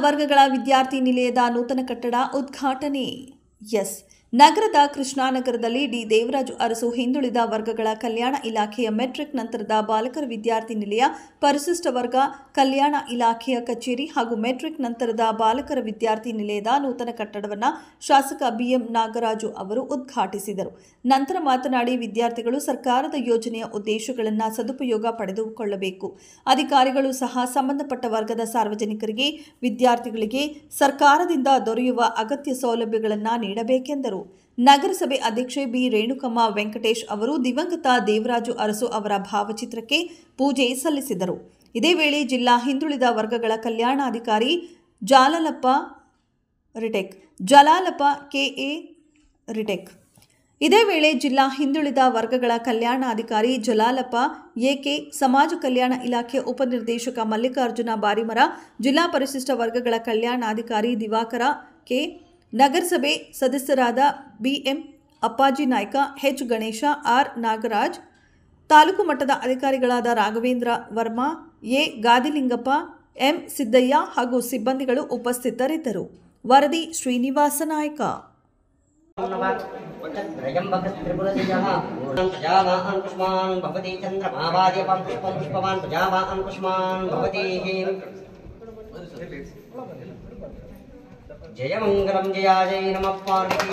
ವರ್ಗಗಳ ವಿದ್ಯಾರ್ಥಿ ನಿಲಯದ ನೂತನ ಕಟ್ಟಡ ಉದ್ಘಾಟನೆ. ನಗರದ ಕೃಷ್ಣಾನಗರದಲ್ಲಿ ಡಿ ದೇವರಾಜು ಅರಸು ಹಿಂದುಳಿದ ವರ್ಗಗಳ ಕಲ್ಯಾಣ ಇಲಾಖೆಯ ಮೆಟ್ರಿಕ್ ನಂತರದ ಬಾಲಕರ ವಿದ್ಯಾರ್ಥಿ ನಿಲಯ, ಪರಿಶಿಷ್ಟ ವರ್ಗ ಕಲ್ಯಾಣ ಇಲಾಖೆಯ ಕಚೇರಿ ಹಾಗೂ ಮೆಟ್ರಿಕ್ ನಂತರದ ಬಾಲಕರ ವಿದ್ಯಾರ್ಥಿ ನಿಲಯದ ನೂತನ ಕಟ್ಟಡವನ್ನು ಶಾಸಕ ಬಿಎಂ ನಾಗರಾಜು ಅವರು ಉದ್ಘಾಟಿಸಿದರು. ನಂತರ ಮಾತನಾಡಿ, ವಿದ್ಯಾರ್ಥಿಗಳು ಸರ್ಕಾರದ ಯೋಜನೆಯ ಉದ್ದೇಶಗಳನ್ನು ಸದುಪಯೋಗ ಪಡೆದುಕೊಳ್ಳಬೇಕು. ಅಧಿಕಾರಿಗಳು ಸಹ ಸಂಬಂಧಪಟ್ಟ ವರ್ಗದ ಸಾರ್ವಜನಿಕರಿಗೆ, ವಿದ್ಯಾರ್ಥಿಗಳಿಗೆ ಸರ್ಕಾರದಿಂದ ದೊರೆಯುವ ಅಗತ್ಯ ಸೌಲಭ್ಯಗಳನ್ನು ನೀಡಬೇಕೆಂದರು. ನಗರಸಭೆ ಅಧ್ಯಕ್ಷೆ ಬಿ ರೇಣುಕಮ್ಮ ವೆಂಕಟೇಶ್ ಅವರು ದಿವಂಗತ ದೇವರಾಜು ಅರಸು ಅವರ ಭಾವಚಿತ್ರಕ್ಕೆ ಪೂಜೆ ಸಲ್ಲಿಸಿದರು. ಇದೇ ವೇಳೆ ಜಿಲ್ಲಾ ಹಿಂದುಳಿದ ವರ್ಗಗಳ ಕಲ್ಯಾಣಾಧಿಕಾರಿ ಜಲಾಲಪ್ಪ ಕೆಎ ರಿಟೆಕ್ ಇದೇ ವೇಳೆ ಜಿಲ್ಲಾ ಹಿಂದುಳಿದ ವರ್ಗಗಳ ಕಲ್ಯಾಣಾಧಿಕಾರಿ ಜಲಾಲಪ್ಪ ಎಕೆ, ಸಮಾಜ ಕಲ್ಯಾಣ ಇಲಾಖೆ ಉಪನಿರ್ದೇಶಕ ಮಲ್ಲಿಕಾರ್ಜುನ ಬಾರಿಮರ, ಜಿಲ್ಲಾ ಪರಿಶಿಷ್ಟ ವರ್ಗಗಳ ಕಲ್ಯಾಣಾಧಿಕಾರಿ ದಿವಾಕರ ಕೆ, ನಗರಸಭೆ ಸದಸ್ಯರಾದ ಬಿಎಂ ಅಪ್ಪಾಜಿ ನಾಯ್ಕ, ಎಚ್ ಗಣೇಶ, ಆರ್ ನಾಗರಾಜ್, ತಾಲೂಕು ಮಟ್ಟದ ಅಧಿಕಾರಿಗಳಾದ ರಾಘವೇಂದ್ರ ವರ್ಮಾ, ಎ ಗಾದಿಲಿಂಗಪ್ಪ, ಎಂ ಸಿದ್ದಯ್ಯ ಹಾಗೂ ಸಿಬ್ಬಂದಿಗಳು ಉಪಸ್ಥಿತರಿದ್ದರು. ವರದಿ ಶ್ರೀನಿವಾಸ ನಾಯ್ಕ. जय मंगलम जयाजय नमः Parvati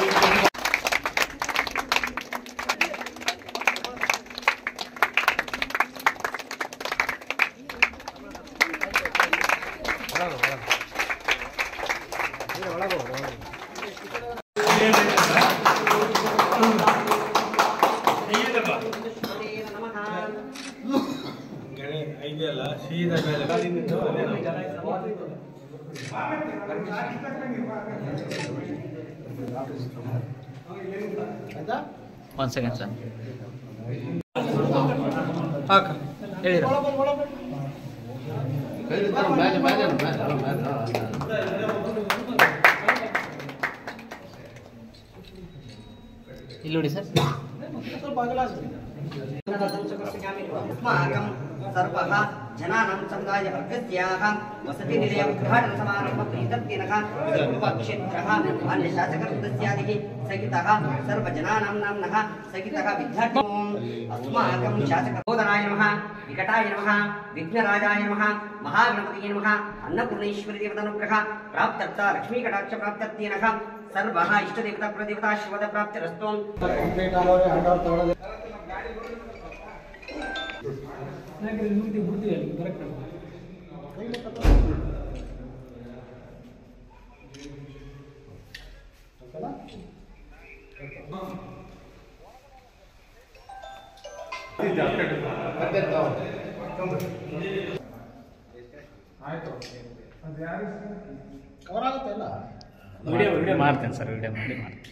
One second, sir. Illudi, sir. सर्वः जनानां समुदाय वर्गस्याः वसति निलय उद्घाटन समारंभ प्रीतत्तेनः पूर्वक्षेत्रः अन्य शासकसदस्यादिः सहितः सर्वजनानां नाम्नः सहितः विद्यार्थिनः अस्माकं शासकबोधनाय नमः, विकटाय नमः, विघ्नराजाय नमः, महागणपतये नमः, अन्नपूर्णेश्वरी देवतानुग्रह प्राप्त्यर्थ लक्ष्मी कटाक्ष प्राप्त्यर्थेनः सर्वः इष्टदेवता प्रदेवता आशीर्वाद प्राप्तिरस्तु. ವಿಡಿಯೋ ಮಾಡ್ತೇನೆ ಸರ್, ವಿಡಿಯೋ ಮಾಡಿ ಮಾಡ್ತೇನೆ.